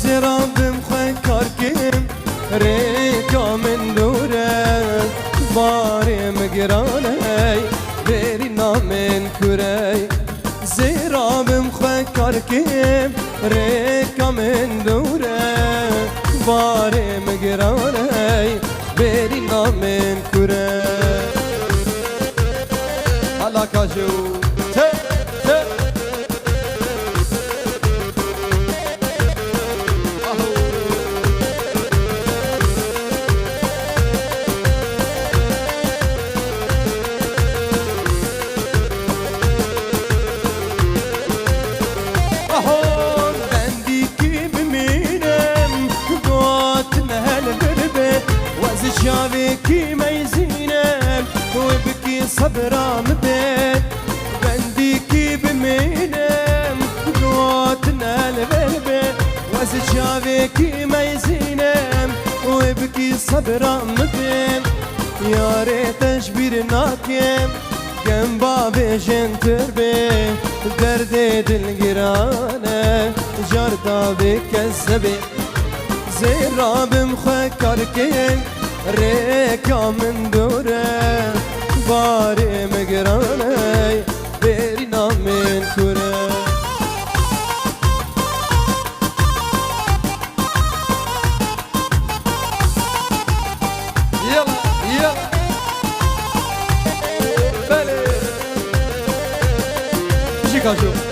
زرابم خواه کارکم ریکا من دوره بارم گرانه بری نامن کره زرابم خواه کارکم ریکا من دوره بارم گرانه بری نامن کره حالا کاجو شافيكي ما يزينم وبكي صبرا مبين بنديكي بمينم قوتنا الغلبة وزد شافيكي ما يزينم وبكي صبرا مبين يا ريت اشبير ناكم كم بابي جن تربي دردي دلقرانة جارتا بكذبي زرابم خكركين ريكا من دوره باري مقراني بيرنا من كره يلا يلا بلي شيكا شو